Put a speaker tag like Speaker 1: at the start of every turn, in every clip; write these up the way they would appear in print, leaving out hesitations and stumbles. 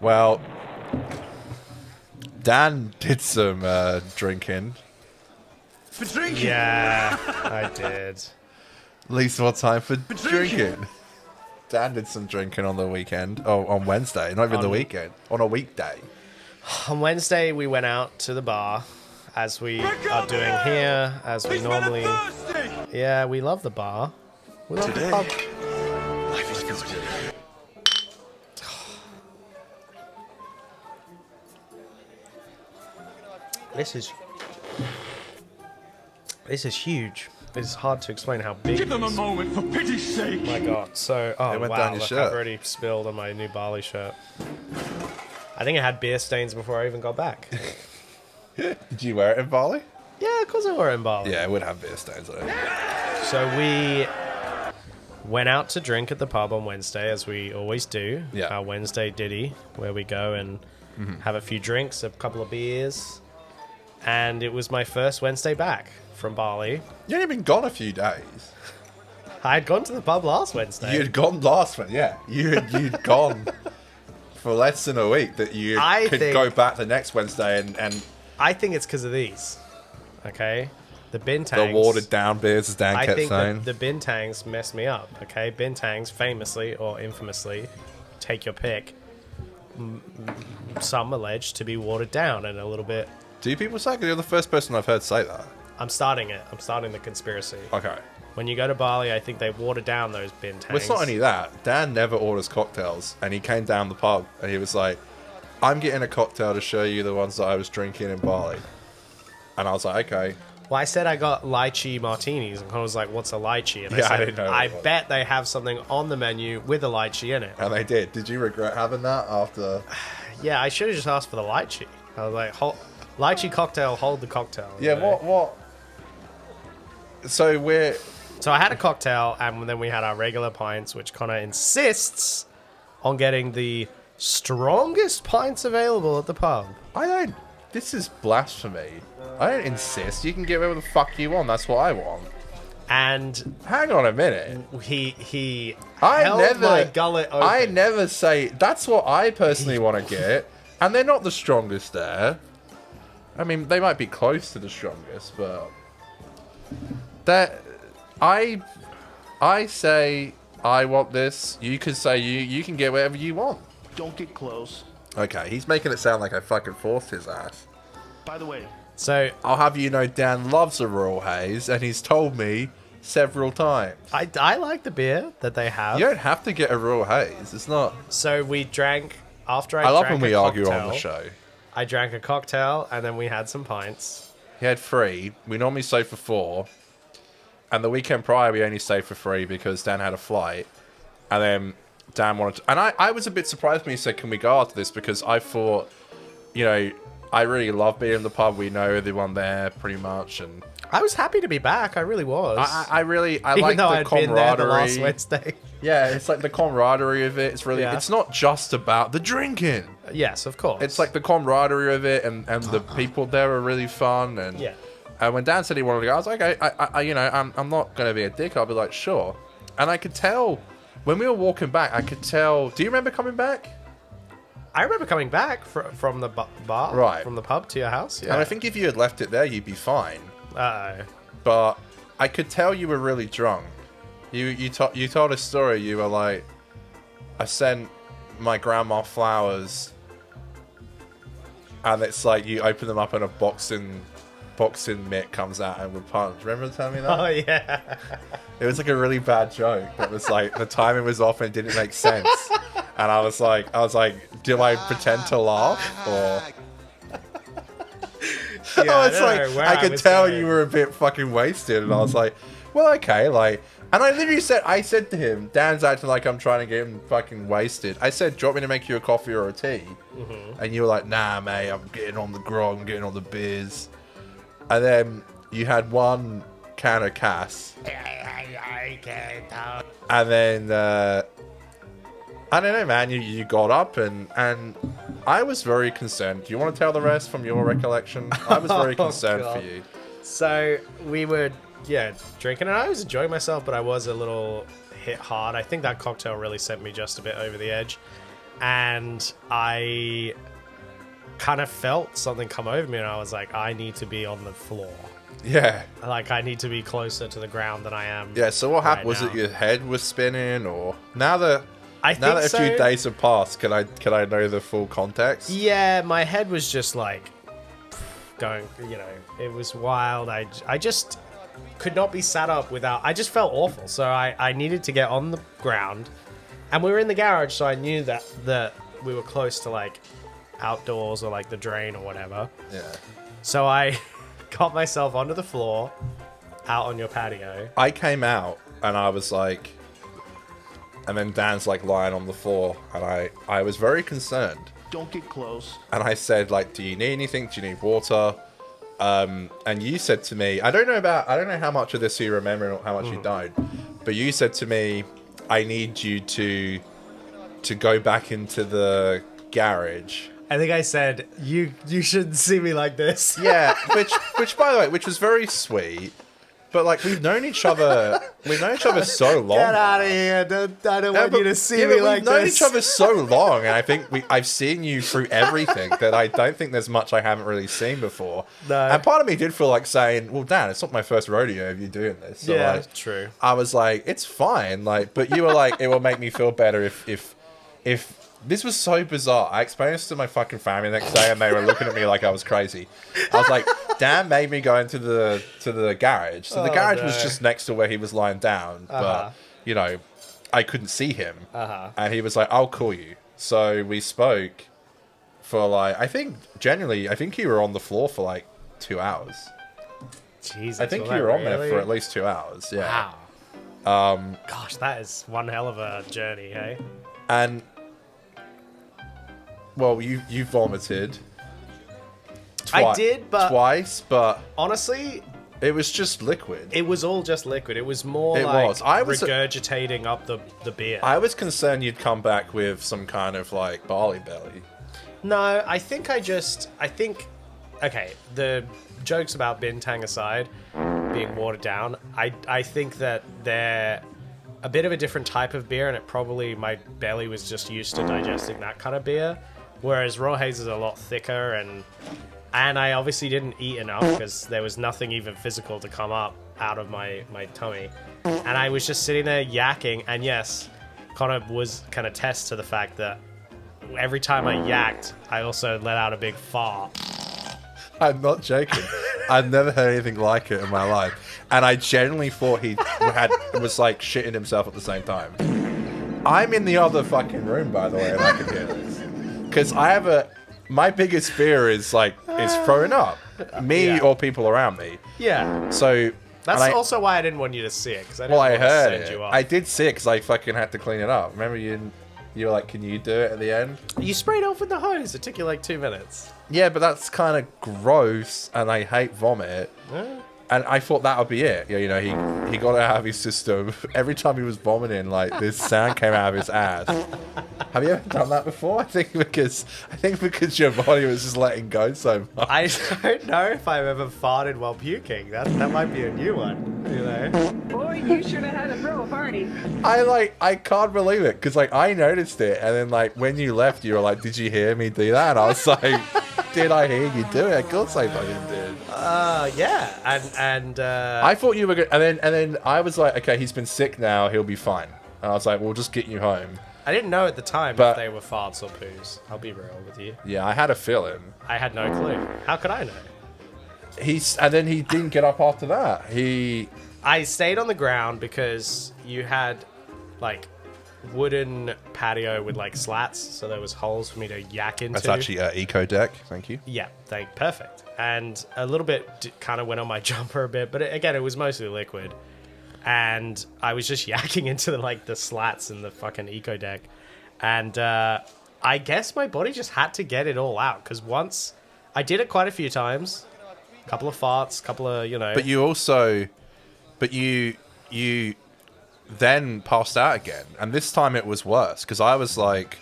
Speaker 1: Well, Dan did some drinking.
Speaker 2: For drinking?
Speaker 3: Yeah, I did.
Speaker 1: Least more time for
Speaker 2: drinking.
Speaker 1: drinking. Dan did some drinking on the weekend. Oh, on Wednesday. Not even the weekend. On a weekday.
Speaker 3: On Wednesday, we went out to the bar, as we are doing here, as we normally... Yeah, we love the bar. We love the pub.
Speaker 2: Life is good.
Speaker 3: This is huge. It's hard to explain how big
Speaker 2: Give
Speaker 3: it
Speaker 2: them a
Speaker 3: is.
Speaker 2: moment, for pity's sake.
Speaker 3: My God. So, oh
Speaker 1: It went
Speaker 3: wow,
Speaker 1: down your
Speaker 3: look,
Speaker 1: shirt.
Speaker 3: I've already spilled on my new Bali shirt. I think it had beer stains before I even got back.
Speaker 1: Did you wear it in Bali?
Speaker 3: Yeah, of course I were in Bali.
Speaker 1: Yeah, it would have beer stains on it.
Speaker 3: So we went out to drink at the pub on Wednesday, as we always do.
Speaker 1: Yeah.
Speaker 3: Our Wednesday ditty, where we go and have a few drinks, a couple of beers. And it was my first Wednesday back from Bali.
Speaker 1: You only been gone a few days.
Speaker 3: I had gone to the pub last Wednesday.
Speaker 1: You had gone last one, yeah. You'd gone for less than a week that you
Speaker 3: I
Speaker 1: could
Speaker 3: think-
Speaker 1: go back the next Wednesday and
Speaker 3: I think it's because of these. Okay? The bintangs.
Speaker 1: the watered down beers, as Dan
Speaker 3: I
Speaker 1: kept
Speaker 3: think
Speaker 1: saying.
Speaker 3: the bintangs messed me up. Okay? Bintangs famously or infamously, take your pick, some alleged to be watered down and a little bit.
Speaker 1: Do people say? 'Cause you're the first person I've heard say that.
Speaker 3: I'm starting it. I'm starting the conspiracy.
Speaker 1: Okay.
Speaker 3: When you go to Bali, I think they water down those bintangs.
Speaker 1: Well, it's not only that. Dan never orders cocktails, and he came down the pub and he was like, "I'm getting a cocktail to show you the ones that I was drinking in Bali." And I was like, "Okay."
Speaker 3: Well, I said I got lychee martinis, and Conor was like, "What's a lychee?" And
Speaker 1: Yeah, I
Speaker 3: said,
Speaker 1: didn't know what
Speaker 3: I
Speaker 1: it was.
Speaker 3: bet they have something on the menu with a lychee in it.
Speaker 1: And they did. Did you regret having that after?
Speaker 3: Yeah, I should have just asked for the lychee. I was like, lychee cocktail, hold the cocktail. you
Speaker 1: Yeah.
Speaker 3: know?
Speaker 1: What? So we're.
Speaker 3: So I had a cocktail, and then we had our regular pints, which Conor insists on getting the strongest pints available at the pub.
Speaker 1: I don't. This is blasphemy. I don't insist. You can get whatever the fuck you want. That's what I want.
Speaker 3: And
Speaker 1: Hang on a minute.
Speaker 3: he
Speaker 1: I
Speaker 3: held
Speaker 1: never.
Speaker 3: my gullet open.
Speaker 1: I never say that's what I personally want to get, and they're not the strongest there. I mean, they might be close to the strongest, but that I say I want this. You can say you can get whatever you want.
Speaker 2: Don't get close.
Speaker 1: Okay, he's making it sound like I fucking forced his ass.
Speaker 2: By the way,
Speaker 3: So
Speaker 1: I'll have you know, Dan loves a Royal Haze, and he's told me several times.
Speaker 3: I like the beer that they have.
Speaker 1: You don't have to get a Royal Haze. It's not.
Speaker 3: So we drank after
Speaker 1: I love
Speaker 3: drank
Speaker 1: when we
Speaker 3: a
Speaker 1: argue on
Speaker 3: cocktail,
Speaker 1: the show.
Speaker 3: I drank a cocktail, and then we had some pints.
Speaker 1: He had 3. We normally stay for 4. And the weekend prior, we only stayed for 3 because Dan had a flight. And then Dan wanted to... And I was a bit surprised when he said, "Can we go after this?" Because I thought, you know, I really love being in the pub. We know everyone there pretty much. And
Speaker 3: I was happy to be back. I really was.
Speaker 1: I really... I
Speaker 3: Even
Speaker 1: like
Speaker 3: though
Speaker 1: the
Speaker 3: I'd been there the last
Speaker 1: camaraderie.
Speaker 3: Wednesday.
Speaker 1: Yeah, it's like the camaraderie of it. It's really...
Speaker 3: Yeah.
Speaker 1: It's not just about the drinking.
Speaker 3: Yes, of course.
Speaker 1: It's like the camaraderie of it, and the people there are really fun. And
Speaker 3: Yeah.
Speaker 1: when Dan said he wanted to go, I was like, okay, I you know, I'm not going to be a dick. I'll be like, sure. And I could tell when we were walking back. I could tell. Do you remember coming back?
Speaker 3: I remember coming back from the bar,
Speaker 1: Right.
Speaker 3: from the pub to your house. Yeah.
Speaker 1: And I think if you had left it there, you'd be fine.
Speaker 3: Uh-oh.
Speaker 1: But I could tell you were really drunk. You told a story. You were like, I sent my grandma flowers, and it's like you open them up and a boxing mitt comes out and would punch. Remember telling me that?
Speaker 3: Oh yeah.
Speaker 1: It was like a really bad joke. That was like the timing was off and it didn't make sense. And I was like, do I pretend to laugh or?
Speaker 3: Yeah,
Speaker 1: I was
Speaker 3: don't
Speaker 1: like,
Speaker 3: know where
Speaker 1: I
Speaker 3: I
Speaker 1: could
Speaker 3: was
Speaker 1: tell
Speaker 3: going.
Speaker 1: you were a bit fucking wasted, and I was like, well, okay, like. And I literally said to him, Dan's acting like I'm trying to get him fucking wasted. I said, do you want me to make you a coffee or a tea? And you were like, nah, mate, I'm getting on the grog, I'm getting on the beers. And then you had one can of Cass. And then, I don't know, man, you got up and I was very concerned. Do you want to tell the rest from your recollection? I was very concerned
Speaker 3: God.
Speaker 1: for you.
Speaker 3: So we were, drinking, and I was enjoying myself, but I was a little hit hard. I think that cocktail really sent me just a bit over the edge. and I kind of felt something come over me, and I was like, I need to be on the floor.
Speaker 1: Yeah.
Speaker 3: Like, I need to be closer to the ground than I am.
Speaker 1: Yeah, so what happened?
Speaker 3: right
Speaker 1: Was it
Speaker 3: now.
Speaker 1: your head was spinning, or now that
Speaker 3: I
Speaker 1: now
Speaker 3: think
Speaker 1: that a
Speaker 3: so.
Speaker 1: few days have passed, can I know the full context?
Speaker 3: Yeah, my head was just like going, you know, it was wild. I just could not be sat up without, I just felt awful. So I needed to get on the ground, and we were in the garage, so I knew that we were close to like outdoors or like the drain or whatever.
Speaker 1: Yeah.
Speaker 3: So I got myself onto the floor out on your patio.
Speaker 1: I came out and I was like, and then Dan's like lying on the floor, and I was very concerned.
Speaker 2: Don't get close.
Speaker 1: And I said, like, do you need anything? Do you need water? And you said to me, I don't know how much of this you remember and how much you don't, but you said to me, I need you to go back into the garage.
Speaker 3: I think I said, you shouldn't see me like this.
Speaker 1: Yeah, which by the way, which was very sweet. But like we've known each other so long.
Speaker 3: Get out of here! I don't want you to see me like
Speaker 1: we've known
Speaker 3: this.
Speaker 1: each other so long, and I think I've seen you through everything that I don't think there's much I haven't really seen before.
Speaker 3: No.
Speaker 1: And part of me did feel like saying, "Well, Dan, it's not my first rodeo of you doing this." So
Speaker 3: Yeah,
Speaker 1: like,
Speaker 3: true.
Speaker 1: I was like, "It's fine," like, but you were like, "It will make me feel better if." This was so bizarre. I explained this to my fucking family the next day, and they were looking at me like I was crazy. I was like, Dan made me go into the garage. So the garage was just next to where he was lying down, but you know, I couldn't see him. And he was like, "I'll call you." So we spoke for like, I think you were on the floor for like 2 hours.
Speaker 3: Jesus,
Speaker 1: I think
Speaker 3: was
Speaker 1: you
Speaker 3: that
Speaker 1: were on there
Speaker 3: really?
Speaker 1: for at least 2 hours. Yeah.
Speaker 3: Wow. Gosh, that is one hell of a journey, hey?
Speaker 1: And well, you vomited.
Speaker 3: I did, but
Speaker 1: twice, but
Speaker 3: honestly,
Speaker 1: it was just liquid.
Speaker 3: it was all just liquid. It was more
Speaker 1: It
Speaker 3: like
Speaker 1: was. I was-
Speaker 3: regurgitating up the beer.
Speaker 1: I was concerned you'd come back with some kind of like barley belly.
Speaker 3: No, I think, okay, the jokes about Bintang aside, being watered down, I think that they're a bit of a different type of beer, and it probably, my belly was just used to digesting that kind of beer, whereas Raw Haze is a lot thicker, and I obviously didn't eat enough because there was nothing even physical to come up out of my tummy, and I was just sitting there yakking, and yes, Conor can attest to the fact that every time I yacked, I also let out a big fart.
Speaker 1: I'm not joking. I've never heard anything like it in my life, and I genuinely thought he was like shitting himself at the same time. I'm in the other fucking room, by the way, and I can hear this because my biggest fear is throwing up, me
Speaker 3: Yeah.
Speaker 1: or people around me.
Speaker 3: Yeah.
Speaker 1: So
Speaker 3: That's
Speaker 1: and
Speaker 3: also why I didn't want you to see it, because I didn't
Speaker 1: I
Speaker 3: want to
Speaker 1: heard
Speaker 3: send
Speaker 1: it.
Speaker 3: you off.
Speaker 1: I did see it because I fucking had to clean it up. Remember you were like, "Can you do it at the end?"
Speaker 3: You sprayed off with the hose. It took you like 2 minutes.
Speaker 1: Yeah, but that's kind of gross, and I hate vomit. And I thought that would be it. Yeah, you know, he got it out of his system. Every time he was vomiting, like this sound came out of his ass. Have you ever done that before? I think because your body was just letting go so much.
Speaker 3: I don't know if I've ever farted while puking. That might be a new one, you know?
Speaker 4: Boy, you should have had to throw a party.
Speaker 1: I can't believe it because I noticed it, and then like when you left, you were like, "Did you hear me do that?" And I was like, "Did I hear you do it? Of course I fucking did."
Speaker 3: Yeah, and
Speaker 1: I thought you were good, and then I was like, "Okay, he's been sick now. He'll be fine." And I was like, "We'll just get you home."
Speaker 3: I didn't know at the time
Speaker 1: But-
Speaker 3: if they were farts or poos. I'll be real with you.
Speaker 1: Yeah, I had a feeling.
Speaker 3: I had no clue. How could I know?
Speaker 1: And then he didn't get up after that.
Speaker 3: I stayed on the ground because you had like wooden patio with like slats, so there was holes for me to yak into.
Speaker 1: That's actually eco deck. Thank you.
Speaker 3: Yeah, perfect. And a little bit kind of went on my jumper a bit, but again, it was mostly liquid. And I was just yakking into the slats in the fucking eco deck. And I guess my body just had to get it all out, because once I did it quite a few times, a couple of farts, couple of, you know.
Speaker 1: But you then passed out again, and this time it was worse because I was like,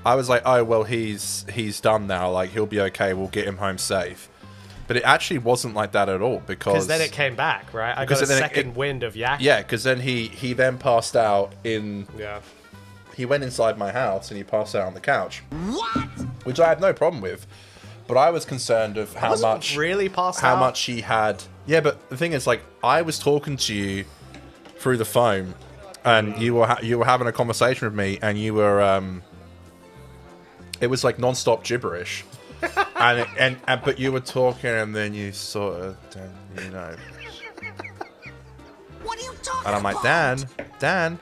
Speaker 1: "Oh well, he's done now. Like he'll be okay. We'll get him home safe." But it actually wasn't like that at all because
Speaker 3: then it came back, right? I got a
Speaker 1: then
Speaker 3: second wind of yakking.
Speaker 1: Yeah, because then he then passed out in
Speaker 3: Yeah.
Speaker 1: he went inside my house and he passed out on the couch. What? Which I had no problem with. But I was concerned of how much
Speaker 3: really passed
Speaker 1: how
Speaker 3: out?
Speaker 1: much he had. Yeah, but the thing is, like, I was talking to you through the phone, and you were having a conversation with me, and you were it was like non-stop gibberish, and but you were talking, and then you sort of, you know.
Speaker 5: What are you talking
Speaker 1: And I'm like, Dan,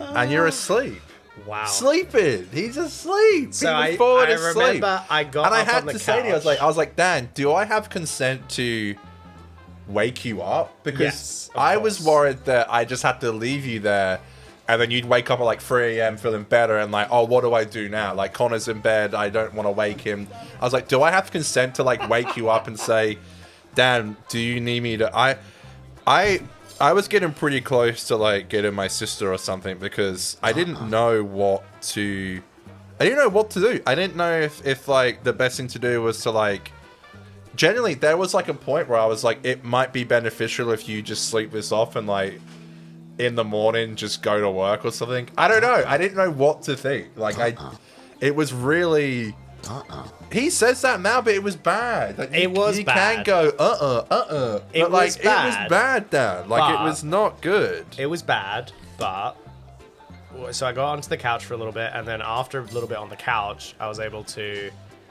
Speaker 1: and you're asleep.
Speaker 3: Wow.
Speaker 1: Sleeping. He's asleep.
Speaker 3: So
Speaker 1: he
Speaker 3: I
Speaker 1: was falling asleep.
Speaker 3: remember I got
Speaker 1: and
Speaker 3: up
Speaker 1: I had
Speaker 3: on the
Speaker 1: to say to you, I was like, Dan, do I have consent to wake you up? Because
Speaker 3: Yes, of
Speaker 1: I was
Speaker 3: course.
Speaker 1: worried that I just had to leave you there, and then you'd wake up at like 3 a.m. feeling better, and like, oh, what do I do now? Like, Connor's in bed. I don't want to wake him. I was like, do I have consent to like wake you up and say, Dan, do you need me to? I was getting pretty close to like getting my sister or something because I didn't know what to do. I didn't know if like the best thing to do was to like, generally there was like a point where I was like, it might be beneficial if you just sleep this off and like in the morning just go to work or something. I don't know. I didn't know what to think. Like it was really. He says that now, but it was bad. Like,
Speaker 3: It was
Speaker 1: you
Speaker 3: bad.
Speaker 1: can go,
Speaker 3: It
Speaker 1: but, like,
Speaker 3: was
Speaker 1: it was
Speaker 3: bad.
Speaker 1: bad, Dan. Like,
Speaker 3: But-
Speaker 1: it was not good.
Speaker 3: It was bad, but so I got onto the couch for a little bit, and then after a little bit on the couch, I was able to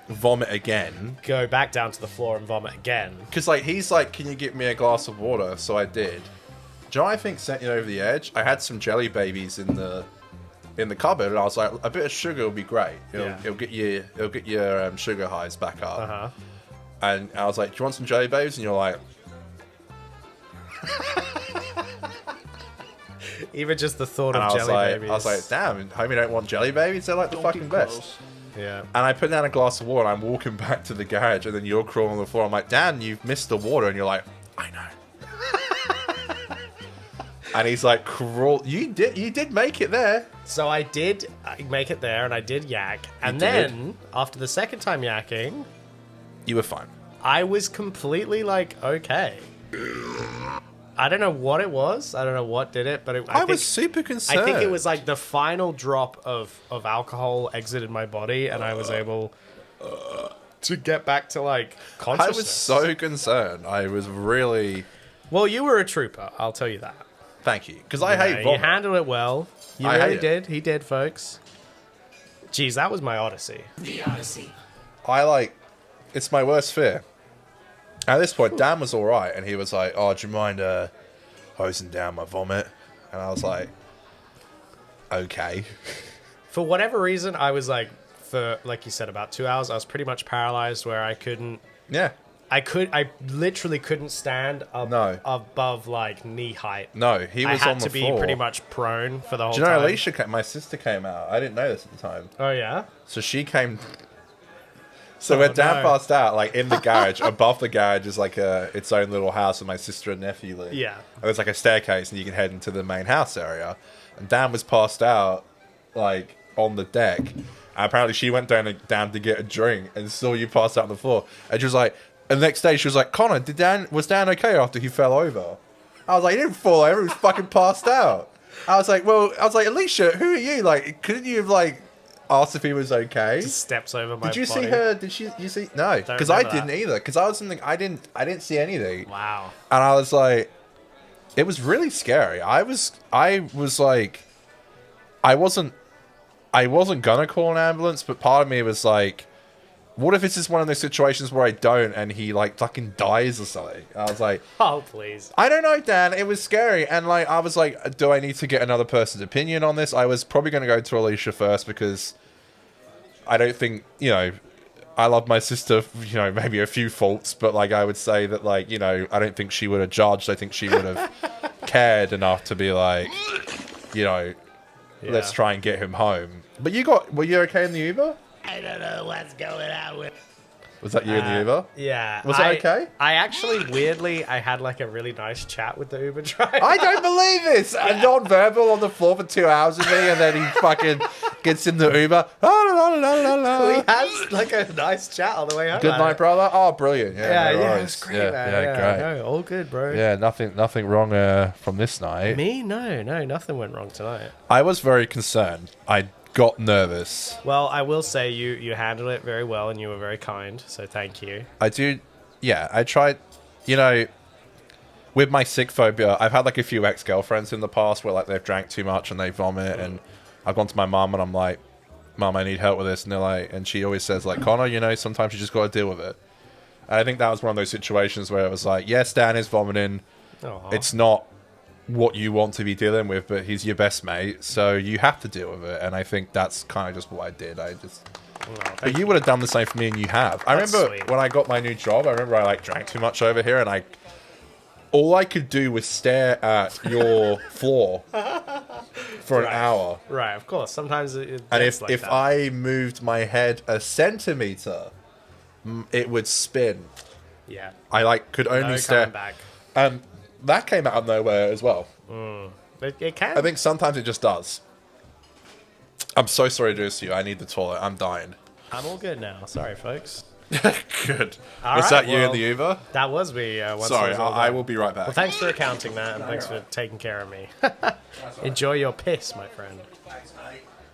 Speaker 1: Vomit again.
Speaker 3: go back down to the floor and vomit again.
Speaker 1: Because, like, he's like, can you get me a glass of water? So I did. Do you know what I think sent you over the edge? I had some jelly babies in the cupboard, and I was like, a bit of sugar would be great. It'll get your sugar highs back up.
Speaker 3: Uh-huh.
Speaker 1: And I was like, do you want some jelly babies? And you're like,
Speaker 3: Even just the thought
Speaker 1: and
Speaker 3: of
Speaker 1: I was
Speaker 3: jelly
Speaker 1: like,
Speaker 3: babies.
Speaker 1: I was like, damn, homie don't want jelly babies? They're like the fucking best.
Speaker 3: yeah.
Speaker 1: And I put down a glass of water, and I'm walking back to the garage, and then you're crawling on the floor. I'm like, Dan, you've missed the water. And you're like, I know. And he's like, crawl. You did make it there.
Speaker 3: So I did make it there, and I did yak, and
Speaker 1: did?
Speaker 3: then after the second time yakking,
Speaker 1: You were fine.
Speaker 3: I was completely like okay. I don't know what it was. I don't know what did it, but
Speaker 1: I was super concerned.
Speaker 3: I think it was like the final drop of alcohol exited my body, and I was able to get back to like
Speaker 1: I
Speaker 3: consciousness.
Speaker 1: was so concerned. I was really.
Speaker 3: Well, you were a trooper. I'll tell you that.
Speaker 1: Thank you, because I
Speaker 3: Yeah,
Speaker 1: hate
Speaker 3: you
Speaker 1: vomit.
Speaker 3: handled it well. You
Speaker 1: I
Speaker 3: really
Speaker 1: hate it.
Speaker 3: did. He did, folks. Jeez, that was my odyssey.
Speaker 1: I like. It's my worst fear. At this point, Dan was all right, and he was like, "Oh, do you mind hosing down my vomit?" And I was like, "Okay."
Speaker 3: For whatever reason, I was like, for like you said, about 2 hours, I was pretty much paralyzed, where I couldn't.
Speaker 1: Yeah.
Speaker 3: I literally couldn't stand
Speaker 1: No.
Speaker 3: above like knee height.
Speaker 1: No, he was
Speaker 3: I had
Speaker 1: on the
Speaker 3: to be
Speaker 1: floor.
Speaker 3: pretty much prone for the whole
Speaker 1: Do you know
Speaker 3: time.
Speaker 1: Alicia? My sister came out. I didn't know this at the time.
Speaker 3: Oh yeah.
Speaker 1: So she came. So when Dan
Speaker 3: no.
Speaker 1: passed out, like in the garage, above the garage is like its own little house where my sister and nephew live.
Speaker 3: Yeah.
Speaker 1: And there's like a staircase, and you can head into the main house area. And Dan was passed out, like on the deck. And apparently, she went down to get a drink and saw you passed out on the floor. And she was like, and the next day she was like, Connor, was Dan okay after he fell over? I was like, he didn't fall over, he was fucking passed out. I was like, Alicia, who are you? Like, couldn't you have like asked if he was okay?
Speaker 3: Steps over my.
Speaker 1: Did you
Speaker 3: body.
Speaker 1: see her? You see? No, because I
Speaker 3: remember
Speaker 1: didn't
Speaker 3: that.
Speaker 1: either. Because I was something I didn't see anything.
Speaker 3: Wow.
Speaker 1: And I was like, it was really scary. I was like, I wasn't gonna call an ambulance, but part of me was like, what if this is one of those situations where I don't and he like fucking dies or something? I was like,
Speaker 3: Oh please.
Speaker 1: I don't know, Dan. It was scary. And like, I was like, do I need to get another person's opinion on this? I was probably going to go to Alicia first because I don't think, I love my sister, maybe a few faults, but like, I would say that like, I don't think she would have judged. I think she would have cared enough to be like, let's try and get him home. But were you okay in the Uber?
Speaker 5: I don't know what's going on with.
Speaker 1: Was that you in the Uber?
Speaker 3: Yeah.
Speaker 1: Was it okay?
Speaker 3: I actually, weirdly, I had like a really nice chat with the Uber driver.
Speaker 1: I don't believe this. A non-verbal on the floor for 2 hours with me, and then he fucking gets in the Uber.
Speaker 3: We had was like a nice chat on the way home.
Speaker 1: Good night, brother. Oh, brilliant. Yeah, no
Speaker 3: Yeah,
Speaker 1: worries.
Speaker 3: it's great,
Speaker 1: yeah,
Speaker 3: man.
Speaker 1: Yeah, great.
Speaker 3: No, all good, bro.
Speaker 1: Yeah, nothing wrong from this night.
Speaker 3: Me? No, nothing went wrong tonight.
Speaker 1: I was very concerned. I got nervous.
Speaker 3: Well, I will say you handled it very well and you were very kind, so thank you.
Speaker 1: I do. Yeah, I tried. You know, with my sick phobia, I've had like a few ex-girlfriends in the past where like they've drank too much and they vomit, and I've gone to my mum and I'm like, Mum, I need help with this, and they're like, and she always says like, Connor, you know, sometimes you just got to deal with it. And I think that was one of those situations where it was like, yes, Dan is vomiting.
Speaker 3: Aw.
Speaker 1: It's not what you want to be dealing with, but he's your best mate, so you have to deal with it. And I think that's kind of just what I did. But you would have done the same for me, and you have. I
Speaker 3: That's
Speaker 1: remember
Speaker 3: sweet.
Speaker 1: when I got my new job, I remember I like drank too much over here, and all I could do was stare at your floor for an hour.
Speaker 3: Right, of course. Sometimes
Speaker 1: And
Speaker 3: it's
Speaker 1: if
Speaker 3: that.
Speaker 1: I moved my head a centimeter, it would spin.
Speaker 3: Yeah.
Speaker 1: I like could only
Speaker 3: No
Speaker 1: stare.
Speaker 3: coming back.
Speaker 1: And that came out of nowhere as well.
Speaker 3: It can.
Speaker 1: I think sometimes it just does. I'm so sorry to do this to you. I need the toilet. I'm dying.
Speaker 3: I'm all good now. Sorry, folks.
Speaker 1: Good.
Speaker 3: All
Speaker 1: Was
Speaker 3: right,
Speaker 1: that you
Speaker 3: well,
Speaker 1: in the Uber?
Speaker 3: That was me. Once
Speaker 1: Sorry,
Speaker 3: was all
Speaker 1: I
Speaker 3: done.
Speaker 1: will be right back.
Speaker 3: Well, thanks for recounting that, and thanks for taking care of me. Enjoy your piss, my friend.
Speaker 1: Thanks, mate.